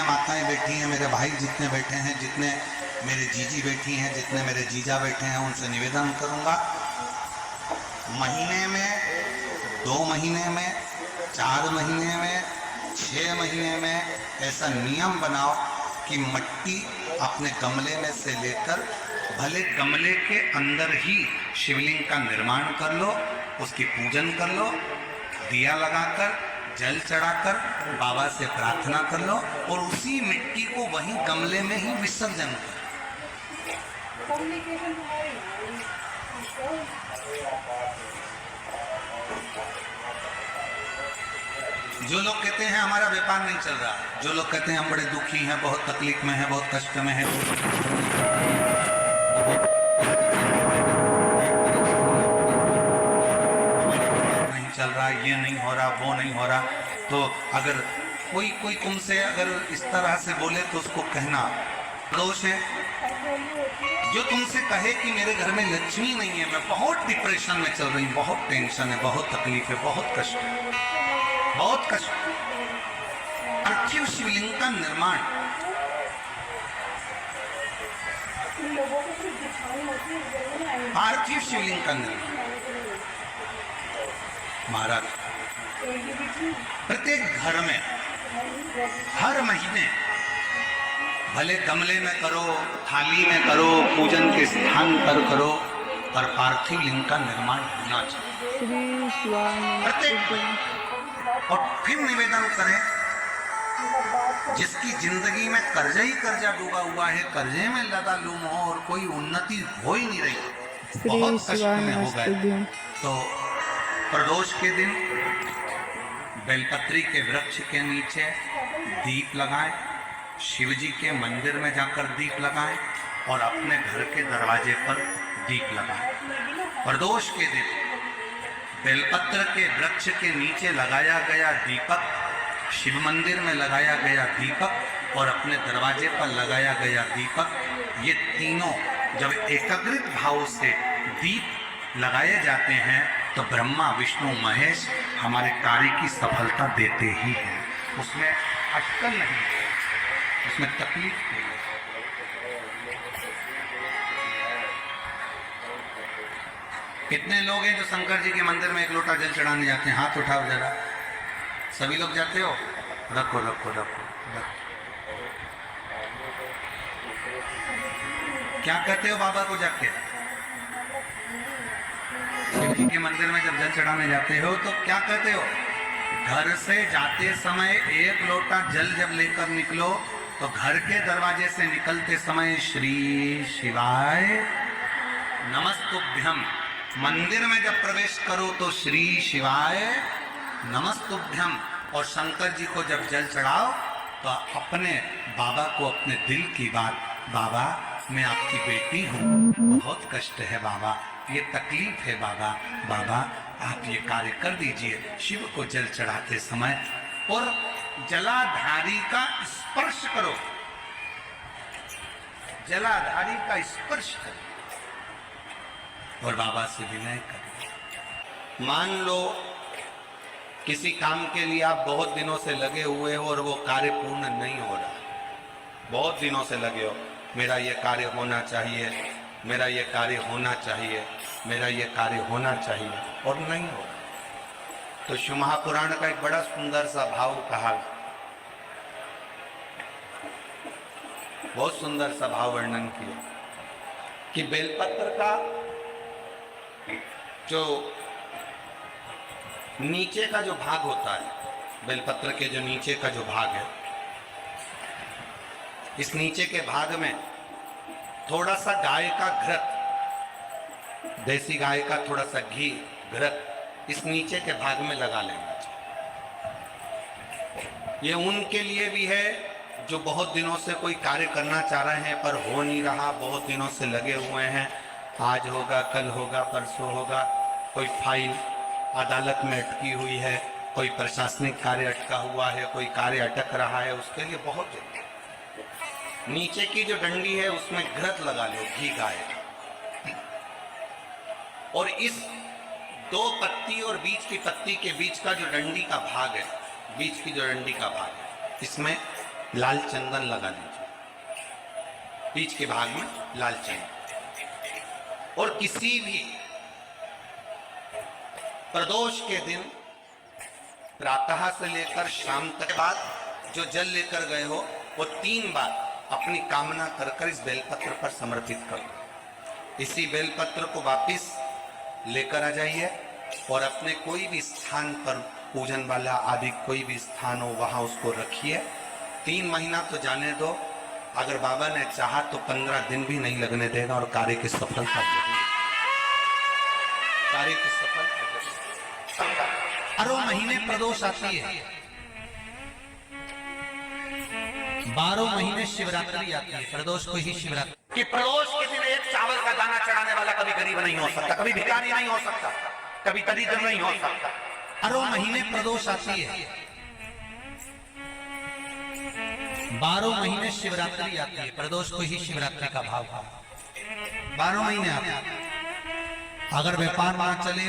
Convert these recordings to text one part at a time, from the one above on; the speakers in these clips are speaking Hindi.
माताएं बैठी हैं, मेरे भाई जितने बैठे हैं, जितने मेरे जीजी बैठी हैं, जितने मेरे जीजा बैठे हैं, उनसे निवेदन करूंगा, महीने में, 2 महीने में, 4 महीने में, 6 महीने में ऐसा नियम बनाओ कि मिट्टी अपने गमले में से लेकर, भले गमले के अंदर ही शिवलिंग का निर्माण कर लो, उसकी पूजन कर लो, दिया लगाकर, जल चढ़ाकर बाबा से प्रार्थना कर लो और उसी मिट्टी को वहीं गमले में ही विसर्जन करो। जो लोग कहते हैं हमारा व्यापार नहीं चल रहा, जो लोग कहते हैं हम बड़े दुखी हैं, बहुत तकलीफ में हैं, बहुत कष्ट में हैं, नहीं चल रहा, ये नहीं हो रहा, वो नहीं हो रहा, तो अगर कोई तुमसे अगर इस तरह से बोले तो उसको कहना दोष है। जो तुमसे कहे कि मेरे घर में लक्ष्मी नहीं है, मैं बहुत डिप्रेशन में चल रही हूँ, बहुत टेंशन है, बहुत तकलीफ है, बहुत कष्ट है, बहुत कष्ट। पार्थिव शिवलिंग का निर्माण, पार्थिव शिवलिंग का निर्माण महाराज प्रत्येक घर में हर महीने, भले गमले में करो, थाली में करो, पूजन के स्थान पर करो, और पार्थिव लिंग का निर्माण होना चाहिए प्रत्येक। और फिर निवेदन करें, जिसकी जिंदगी में कर्जा ही कर्जा डूबा हुआ है, कर्जे में लगा लूम हो और कोई उन्नति हो ही नहीं रही, बहुत कष्ट में हो गए, तो प्रदोष के दिन बेलपत्री के वृक्ष के नीचे दीप लगाएं, शिव जी के मंदिर में जाकर दीप लगाएं और अपने घर के दरवाजे पर दीप लगाएं। प्रदोष के दिन बेलपत्र के वृक्ष के नीचे लगाया गया दीपक, शिव मंदिर में लगाया गया दीपक और अपने दरवाजे पर लगाया गया दीपक, ये तीनों जब एकाग्रित भाव से दीप लगाए जाते हैं तो ब्रह्मा विष्णु महेश हमारे कार्य की सफलता देते ही हैं, उसमें अटकल नहीं है, उसमें तकलीफ नहीं है। कितने लोग हैं जो शंकर जी के मंदिर में 1 लोटा जल चढ़ाने जाते हैं? हाथ उठाओ जरा, सभी लोग जाते हो? रखो रखो रखो रखो। क्या कहते हो बाबा को जाके? शिव जी के मंदिर में जब जल चढ़ाने जाते हो तो क्या कहते हो? घर से जाते समय 1 लोटा जल जब लेकर निकलो तो घर के दरवाजे से निकलते समय श्री शिवाय नमस्तुभ्यम, मंदिर में जब प्रवेश करो तो श्री शिवाय नमस्तुभ्यम, और शंकर जी को जब जल चढ़ाओ तो अपने बाबा को अपने दिल की बात, बाबा मैं आपकी बेटी हूँ, बहुत कष्ट है बाबा, ये तकलीफ है बाबा, बाबा आप ये कार्य कर दीजिए। शिव को जल चढ़ाते समय और जलाधारी का स्पर्श करो, जलाधारी का स्पर्श करो और बाबा से विनय करो। मान लो किसी काम के लिए आप बहुत दिनों से लगे हुए हो और वो कार्य पूर्ण नहीं हो रहा, बहुत दिनों से लगे हो, मेरा ये कार्य होना चाहिए, मेरा ये कार्य होना चाहिए, मेरा ये कार्य होना चाहिए, और नहीं हो रहा, तो शिव महापुराण का एक बड़ा सुंदर सा भाव कहा, बहुत सुंदर सा भाव वर्णन किया कि बेलपत्र का जो नीचे का जो भाग होता है, बेलपत्र के जो नीचे का जो भाग है, इस नीचे के भाग में थोड़ा सा गाय का घृत, देसी गाय का थोड़ा सा घी घृत इस नीचे के भाग में लगा लेना चाहिए। ये उनके लिए भी है जो बहुत दिनों से कोई कार्य करना चाह रहे हैं पर हो नहीं रहा, बहुत दिनों से लगे हुए हैं, आज होगा, कल होगा, परसों होगा, कोई फाइल अदालत में अटकी हुई है, कोई प्रशासनिक कार्य अटका हुआ है, कोई कार्य अटक रहा है, उसके लिए बहुत जरूरी। नीचे की जो डंडी है उसमें घृत लगा लो, घी गाय, और इस 2 पत्ती और बीच की पत्ती के बीच का जो डंडी का भाग है, बीच की जो डंडी का भाग है, इसमें लाल चंदन लगा लीजिए, बीच के भाग में लाल चंदन। और किसी भी प्रदोष के दिन प्रातः से लेकर शाम तक बाद जो जल लेकर गए हो वो 3 बार अपनी कामना कर कर इस बेलपत्र पर समर्पित करो। इसी बेलपत्र को वापिस लेकर आ जाइए और अपने कोई भी स्थान पर पूजन वाला आदि कोई भी स्थान हो वहां उसको रखिए। 3 महीना तो जाने दो, अगर बाबा ने चाहा तो 15 दिन भी नहीं लगने देगा और कार्य की सफलता देगी। कार्य की सफलता 12 महीने प्रदोष आती है, 12 महीने शिवरात्रि आती है, प्रदोष को ही शिवरात्रि। कि प्रदोष के दिन एक चावल का दाना चढ़ाने वाला कभी गरीब नहीं हो सकता, कभी भिखारी नहीं हो सकता, कभी दरिद्र नहीं हो सकता। 12 महीने प्रदोष आती है, 12 महीने शिवरात्रि आती है, प्रदोष को ही शिवरात्रि का भाव है। 12 महीने आते हैं। अगर व्यापार ना चले,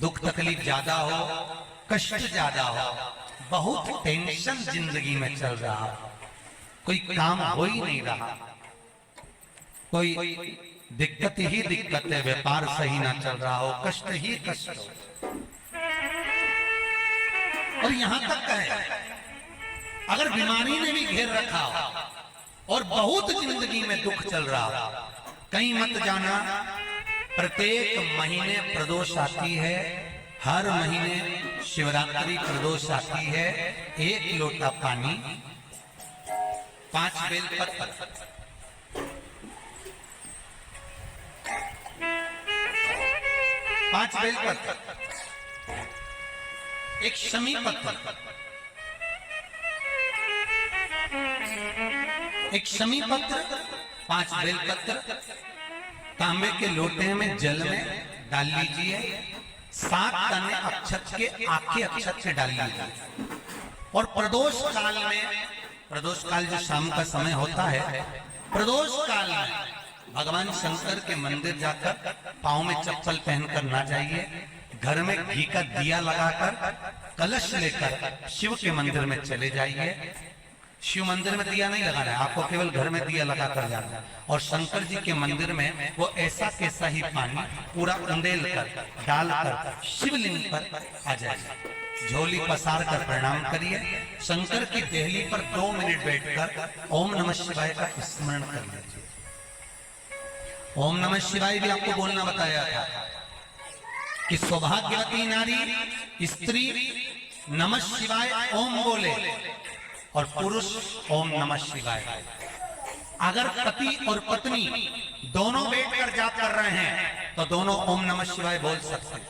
दुख तकलीफ ज्यादा हो, कष्ट ज्यादा हो, बहुत टेंशन जिंदगी में चल रहा हो, कोई काम हो ही नहीं रहा, कोई दिक्कत ही दिक्कत है, व्यापार सही ना चल रहा हो, कष्ट ही कष्ट हो, और यहां तक है अगर बीमारी ने भी घेर रखा हो और बहुत जिंदगी में दुख चल रहा हो, कहीं मत जाना। प्रत्येक महीने प्रदोष आती है, हर महीने शिवरात्रि प्रदोष आती है। 1 लोटा पानी, 5 बेलपत्र, 5 बेलपत्र, 1 शमी पत्र, 1 शमी पत्र, 5 बेलपत्र तांबे के लोटे में जल में डाल लीजिए। 7 दाने अक्षत के आखे अक्षत से डाल लीजिए। और प्रदोष काल में, प्रदोष काल जो शाम का समय होता है, प्रदोष काल में भगवान शंकर के मंदिर जाकर पांव में चप्पल पहनकर ना जाइए, घर में घी का दिया लगाकर कलश लेकर शिव के मंदिर में चले जाइए। शिव मंदिर में दिया नहीं लगाना है, आपको केवल घर में दिया लगाकर जाना है। और शंकर जी के मंदिर में वो ऐसा कैसा ही पानी पूरा उंडेल कर डालकर शिवलिंग पर आ जाएगा। झोली पसार कर प्रणाम करिए। शंकर की देहली पर 2 मिनट बैठकर ओम नमः शिवाय का स्मरण कर लीजिए। ओम नमः शिवाय भी आपको बोलना बताया था कि सौभाग्यवती नारी स्त्री नमः शिवाय ओम बोले और पुरुष ओम नमः शिवाय। अगर पति और पत्नी दोनों बैठकर जाप कर रहे हैं तो दोनों ओम नमः शिवाय बोल सकते हैं,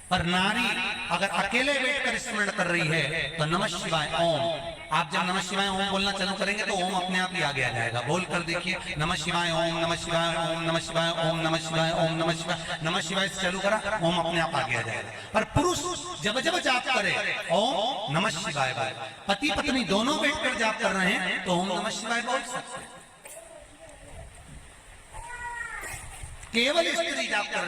पर नारी अगर अकेले बैठकर स्मरण कर रही है तो नमः शिवाय ओम। आप जब नमः शिवाय ओम बोलना चालू करेंगे तो ओम अपने आप ही आगे आ जाएगा। बोल कर देखिए, नमः शिवाय ओम, नमः शिवाय ओम, नमः शिवाय ओम, नमः शिवाय ओम, नमः शिवाय, नमः शिवाय से चालू करा, ओम अपने आप आगे आ जाएगा। पर पुरुष जब जब जाप करे ओम नमः शिवाय बोले, पति पत्नी दोनों बैठकर जाप कर रहे हैं तो ओम नमः शिवाय बोल सकते हैं। केवल स्त्री जाप कर रही